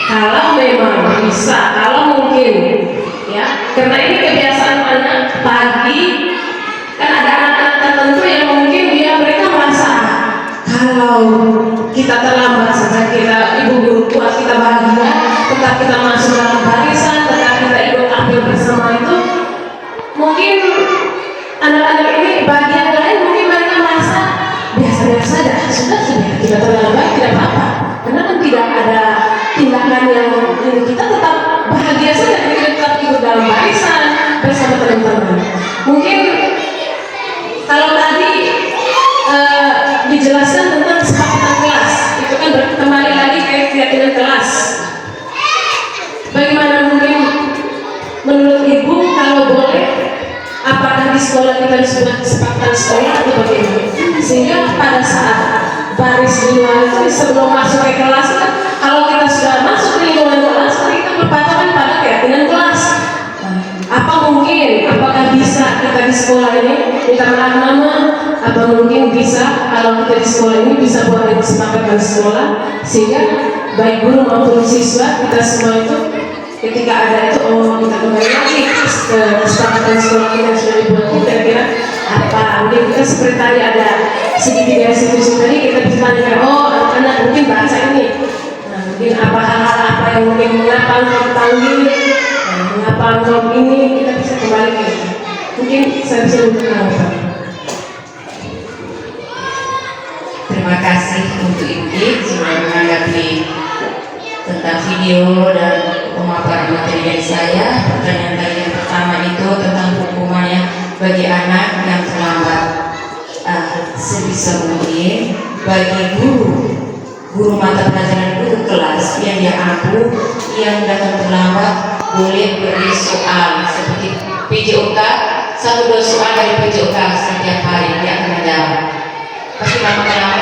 A: kalau memang bisa, kalau mungkin ya, karena ini kebiasaan anak pagi. Kan ada anak-anak tertentu yang mungkin mereka merasa kalau kita terlambat saja, kita ibu guru kuat, kita bahagia, tetap kita masuk dalam barisan, tetap kita ikut ambil bersama itu. Mungkin anak-anak ini bagian lain mungkin mereka merasa biasa-biasa saja, sudah kita terlambat, tidak keyakinan kelas. Bagaimana mungkin menurut ibu kalau boleh, apakah di sekolah kita harus buat kesepakatan sekolah atau bagaimana? Sehingga pada saat baris di luar itu sebelum masuk ke kelas, kalau kita sudah masuk ke lingkungan kelas, kita berpatokan pada keyakinan kelas. Apa mungkin, apakah bisa kita di sekolah ini minta maaf nama? Apa mungkin bisa kalau kita di sekolah ini bisa buat kesepakatan sekolah sehingga baik guru maupun siswa kita semua itu ketika ada itu kita kembali lagi ke kesepakatan sekolah kita sudah dibuat, kira-kira apa? Mungkin kita seperti tadi ada segitiga institusi tadi kita bisa tanyakan, anak-anak mungkin bahasa ini, mungkin apa hal-hal apa yang mungkin mengapa engkau panggil, mengapa engkau ini, kita bisa kembali ke itu. Mungkin saya bisa mengucapkan.
D: Terima kasih untuk Ibu sudah menanggapi tentang video dan pemaparan materi dari saya. Pertanyaan tadi yang pertama itu tentang hukumannya bagi anak yang terlambat. Sebisa mungkin bagi guru mata pelajaran guru kelas yang dia ampuh, yang datang terlambat boleh beri soal seperti PJOK, 1-2 soal dari PJOK setiap hari dia akan menjawab. Pasti mama kenapa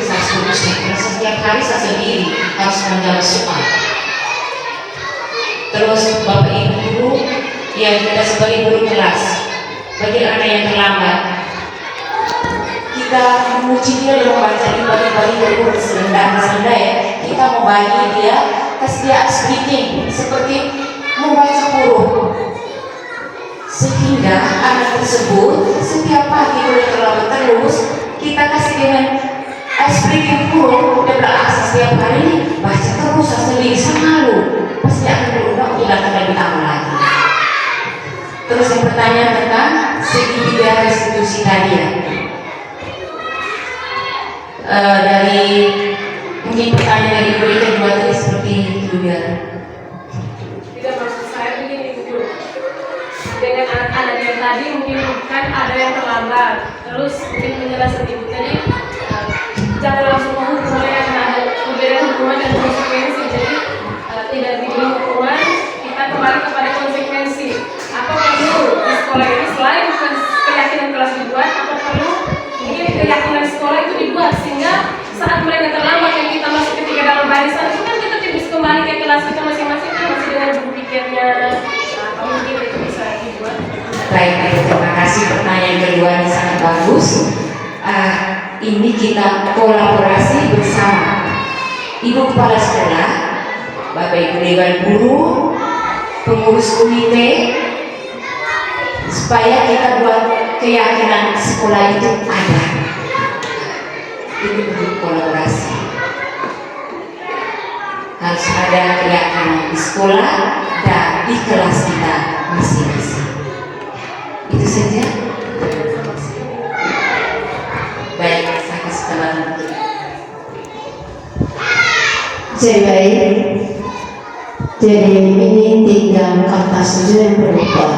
D: saya setuju karena setiap hari saya sendiri harus menjawab soal. Terus bapak ibu guru yang kita sebagai guru kelas, bagi anak yang terlambat, kita memuji dia dengan membaca bagi guru selendang ya. Kita mau bagi dia, kasih dia speaking seperti membaca huruf, sehingga anak tersebut setiap pagi boleh terlambat terus. Kita kasih dengan speaking huruf dan berakses setiap hari, baca terus sendiri selalu pasti akan berulang tidak akan lebih lama lagi. Terus yang pertanyaan tentang segitiga restitusi tadi ya, dari mungkin pertanyaan dari ibu itu kedua tadi seperti itu biar
A: Tidak, maksud saya begini Bu, dengan anak-anak yang tadi mungkin kan ada yang terlambat, terus mungkin penjelasan ibu tadi jangan langsung menghukum mereka karena ada perbedaan hukuman dan konsekuensi. Jadi tidak diberi hukuman, kita kembali kepada konsekuensi. Apa perlu di sekolah ini selain keyakinan kelas dibuat, apa perlu mungkin keyakinan sekolah itu dibuat sehingga saat mereka terlambat yang kita masuk ketika dalam barisan itu kan kita bisa kembali ke kelas kita masing-masing kan masih dengan berpikirnya. Apa mungkin itu bisa dibuat?
D: Baik, terima kasih. Pertanyaan kedua ini sangat bagus. Ini kita kolaborasi bersama Ibu Kepala Sekolah, Bapak Ibu Dewan Guru, pengurus komite, supaya kita buat keyakinan sekolah itu ada. Ini bentuk kolaborasi. Harus ada keyakinan di sekolah dan di kelas kita masing-masing. Itu saja. Baik, saya kasih kesempatan.
C: Jadi ini tinggal kata saja yang berubah.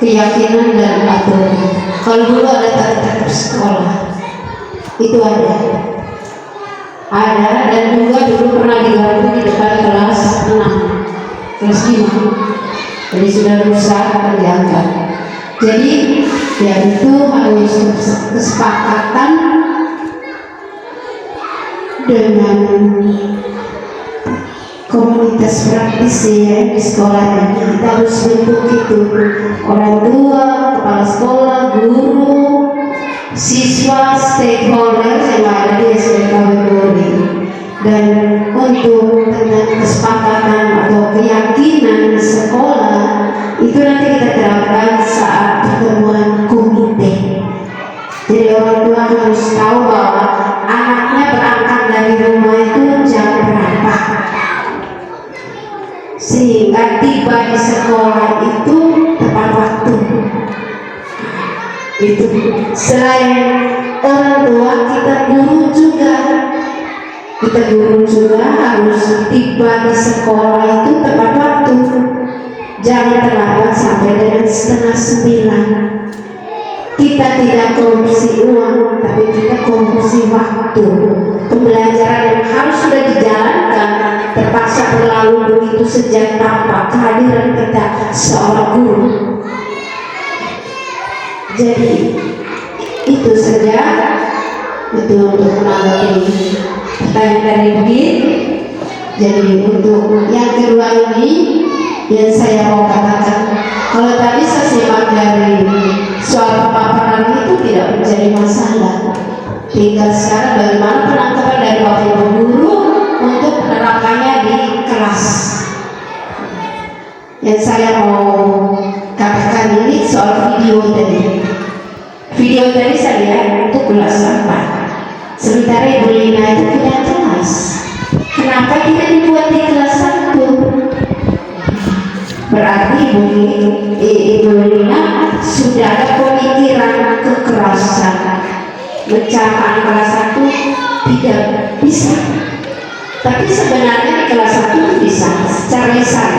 C: Keyakinan dan aturan. Kalau dulu ada tata sekolah, itu ada dan juga dulu pernah diganti di depan kelas 6, kelas 5. Jadi sudah rusak akan diangkat. Jadi ya itu harus kesepakatan dengan komunitas praktis ya di sekolah ini. Kita harus bentuk itu, orang tua, kepala sekolah, guru, siswa, stakeholder yang ada di SDK Bogori. Dan untuk tentang kesepakatan atau keyakinan sekolah itu nanti kita terapkan saat pertemuan komite. Jadi orang tua harus tahu bahwa anaknya berangkat dari rumah itu jam berapa, sehingga tiba di sekolah itu tepat waktu. Itu selain orang tua, kita guru juga harus tiba di sekolah itu tepat waktu, jangan terlambat sampai dengan 8:30. Kita tidak korupsi uang, tapi kita korupsi waktu. Pembelajaran yang harus sudah dijalankan selalu begitu sejak tanpa kehadiran kita seorang guru. Jadi itu saja untuk menanggapi pertanyaan dari Bukit. Jadi untuk yang kedua ini yang saya mau katakan, kalau tadi saya simak dari soal pemaparan itu tidak menjadi masalah. Tinggal sekarang bagaimana penangkapan dari Bapak Ibu guru untuk menerapkannya di kelas. Yang saya mau katakan ini soal video tadi. Video tadi saya lihat untuk kelas 4. Sementara Ibu Lina itu tidak kelas. Kenapa tidak dibuat di kelas 1? Berarti Ibu Lina sudah ada pemikiran kekerasan. Mencapai kelas 1 tidak bisa. Tapi sebenarnya di kelas 1 bisa secara lisan.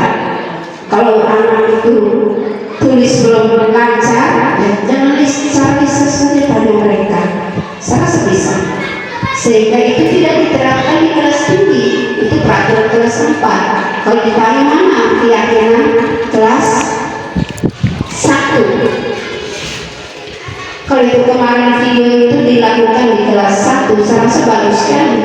C: Kalau anak itu tulis belum lancar, ya jangan cari sesuatu pada mereka. Saya rasa bisa. Sehingga itu tidak diterapkan di kelas tinggi. Itu peraturan kelas 4. Kalau ditanya mana keyakinan kelas 1. Kalau itu kemarin video itu dilakukan di kelas 1, saya rasa bagus sekali.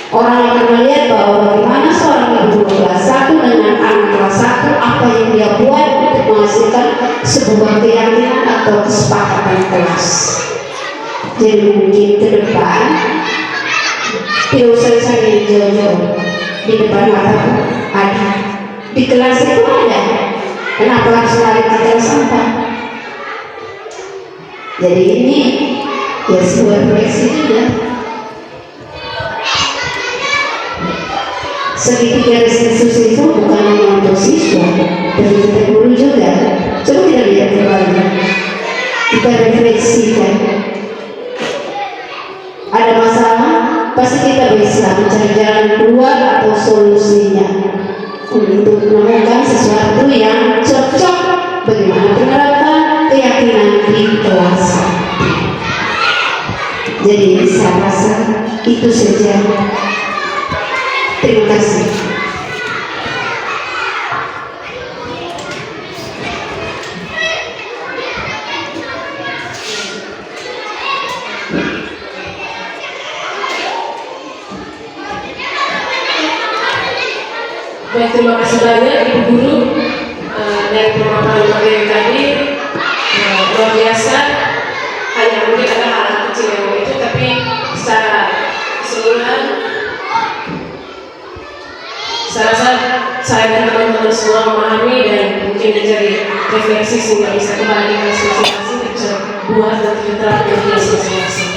C: Orang akan melihat bahwa bagaimana seorang guru kelas 1 dengan anak kelas 1, apa yang dia buat untuk menghasilkan sebuah keyakinan atau kesepakatan kelas. Jadi mungkin ke depan tidak usah cari jauh-jauh, di depan mata ada, di kelas itu ada. Kenapa harus lari ke kelas 4? Jadi ini ya sebuah refleksi juga. Segitiga diskusi itu bukan hanya untuk siswa, tapi kita guru juga. Coba kita lihat kembali, kita refleksikan. Ada masalah, pasti kita bisa mencari jalan keluar atau solusinya untuk menemukan sesuatu yang cocok bagaimana penerapan keyakinan di kelas. Jadi saya rasa itu saja. Terima kasih.
A: Baik, terima kasih banyak Ibu Guru dari pemaparan materi tadi. Luar biasa. Hanya mungkin ada hal-hal kecil yang itu, tapi secara keseluruhan saya rasa saya dan teman-teman semua memahami dan mungkin menjadi refleksi sehingga bisa kembali ke masing-masing, bisa buat dan diterapkan di masing-masing.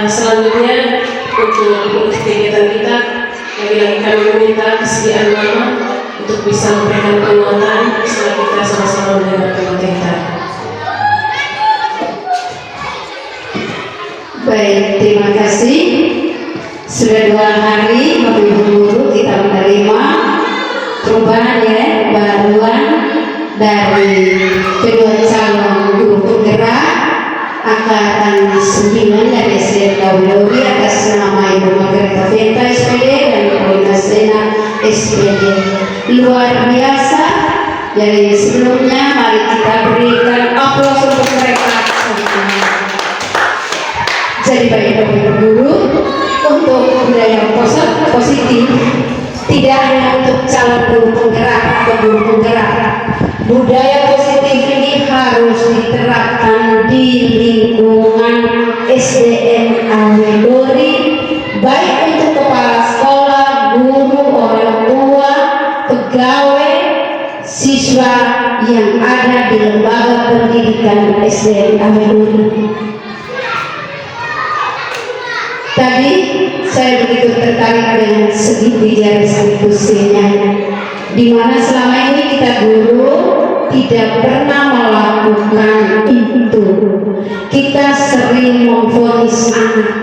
A: Selanjutnya untuk kegiatan kita, lagi-lagi kami meminta kesediaan Mama untuk bisa memberikan penguatan setelah kita sama-sama mendengarkan materi tadi.
C: Baik, terima kasih. Sudah 2 hari Bapak Ibu guru kita menerima perubahan ya, bantuan dari kedua calon guru penggerak angkatan 9 dari SDN Dawilowi atas nama Ibu Margareta Venta SPD dan Ibu Nasdena SPD. Luar biasa. Jadi sebelumnya mari kita berikan aplaus untuk mereka. Jadi bagi Bapak Ibu guru, untuk budaya positif tidak hanya untuk calon guru penggerak atau guru penggerak, budaya positif ini harus diterapkan di lingkungan SDN Awedori, baik untuk kepala sekolah, guru, orang tua, pegawai, siswa yang ada di lembaga pendidikan SDN Awedori. Tadi saya begitu tertarik dengan segitiga diskusinya, di mana selama ini kita guru tidak pernah melakukan itu. Kita sering memvonis anak.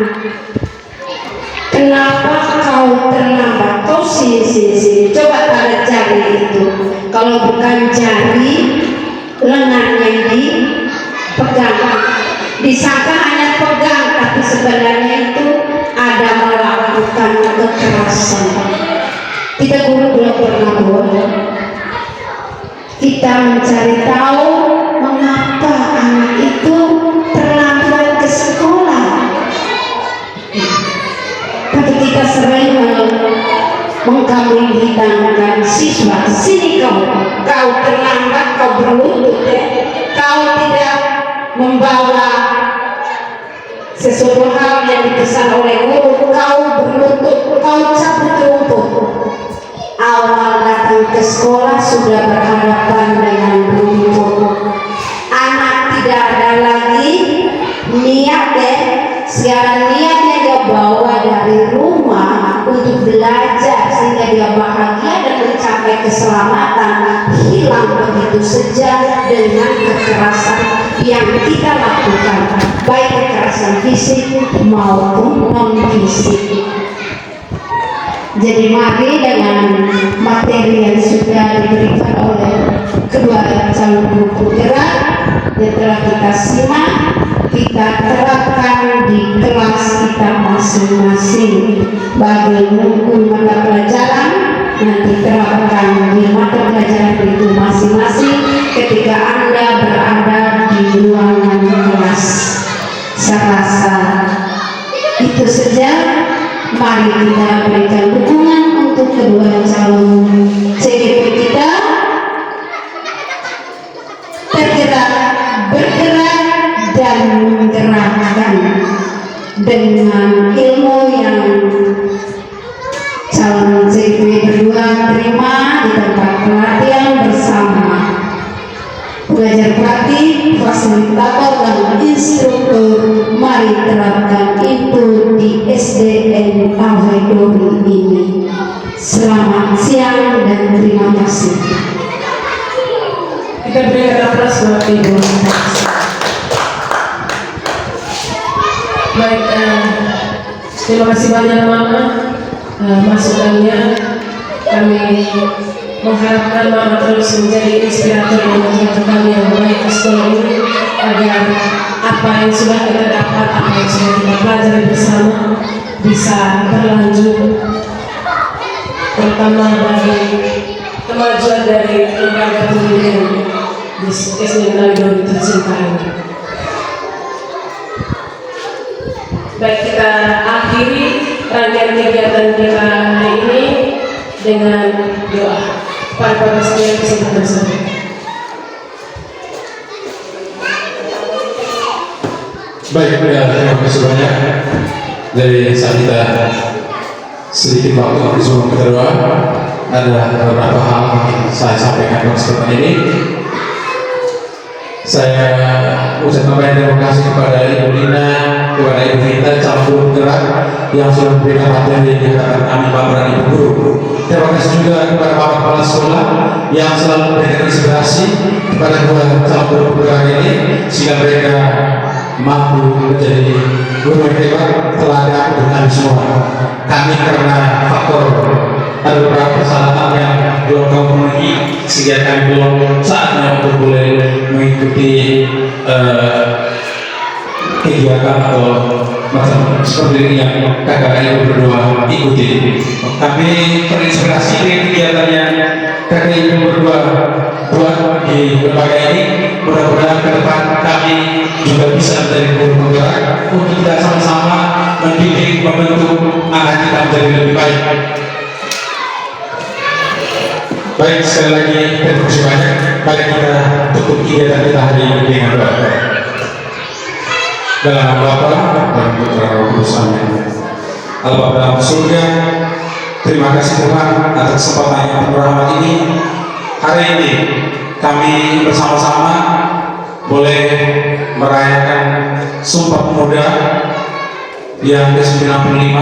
C: Kenapa kau terlambat? Kau sini. Coba tanda jari itu. Kalau bukan jari, lengannya dipegang. Disangka hanya pegang, tapi sebenarnya itu ada melakukan kekerasan. Kita guru belum pernah boleh. Kita mencari tahu mengapa anak itu terlambat ke sekolah. Tapi kita sering mengkambing hitamkan siswa, sini kau terlambat, kau berlutut, kau tidak membawa sesuatu hal yang dipesan oleh guru, kau berlutut, kau cabut rumput. Awal datang ke sekolah sudah berhadapan dengan rumput. Anak tidak ada lagi niatnya, sekarang niatnya dia bawa dari rumah untuk belajar sehingga dia bahagia dan mencapai keselamatan, hilang begitu saja dengan kekerasan yang kita lakukan, baik kekerasan fisik maupun non fisik. Jadi mari dengan materi yang sudah diberikan oleh kedua calon guru penggerak yang telah kita simak, kita terapkan di kelas kita masing-masing. Bagi menunggu mata pelajaran, nanti terapkan di mata pelajaran itu masing-masing ketika Anda berada di ruangan kelas. Saya rasa itu saja. Mari kita berikan dukungan untuk kedua calon CGP kita tergerak, bergerak dan menggerakkan dengan ilmu yang calon CGP berdua terima di tempat pelatihan bersama pengajar pelatih, fasilitator dan instruktur. Mari terapkan itu di SDN Awedori ini. Selamat siang dan terima kasih.
A: Kita berikan aplaus buat Ibu. Baik, terima kasih banyak Mama masukannya. Kami mengharapkan Mama terus menjadi inspirator dan motivator kami yang baik di sekolah ini, agar apa yang sudah kita dapat, apa yang sudah kita pelajari bersama bisa berlanjut, terutama bagi kemajuan dari lembaga pendidikan di SDN Awedori tercinta ini. Baik, kita akhiri rangkaian kegiatan kita hari ini dengan doa. Pada sekalian kita bersama.
F: Baik, terima kasih banyak. Dari saat kita sedikit waktu sebelum kedua, ada beberapa hal yang saya sampaikan dalam kesempatan ini. Saya ucapkan banyak terima kasih kepada Ibu Lina, kepada Ibu Vita, calon guru penggerak yang sudah memberikan materi yang dikatakan kami Bapak dan Ibu guru. Terima kasih juga kepada Bapak Kepala Sekolah yang selalu memberikan inspirasi kepada kedua calon guru penggerak ini sehingga mereka mampu menjadi guru yang hebat, teladan untuk kami semua. Kami karena faktor ada beberapa persyaratan yang belum kami penuhi sehingga kami belum saatnya untuk boleh mengikuti kegiatan atau macam seperti ini yang kakak ibu berdua ikuti. Kami terinspirasi dari kegiatannya kakak ibu berdua buat di lembaga ini. Mudah-mudahan ke depan kami juga bisa menjadi guru penggerak untuk kita sama-sama mendidik, membentuk anak kita menjadi lebih baik. Baik, sekali lagi terima kasih banyak. Mari kita tutup kegiatan kita hari ini dengan doa. Dalam nama Bapa dan Putra Roh Kudus, amin. Allah Bapa dalam surga, terima kasih Tuhan atas kesempatan yang penuh rahmat ini. Hari ini kami bersama-sama boleh merayakan Sumpah Pemuda yang ke-95,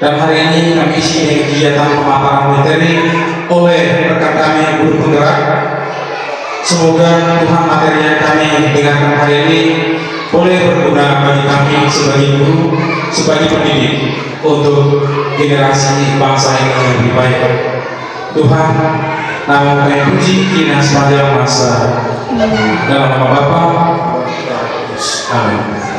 F: dan hari ini kami isi dengan kegiatan pemaparan materi oleh rekan kami guru penggerak. Semoga Tuhan materi yang kami dengarkan hari ini boleh berguna bagi kami sebagai guru, sebagai pendidik untuk generasi bangsa yang lebih baik. Tuhan, nama kami puji kini sepanjang masa. Dalam nama Bapa, amin.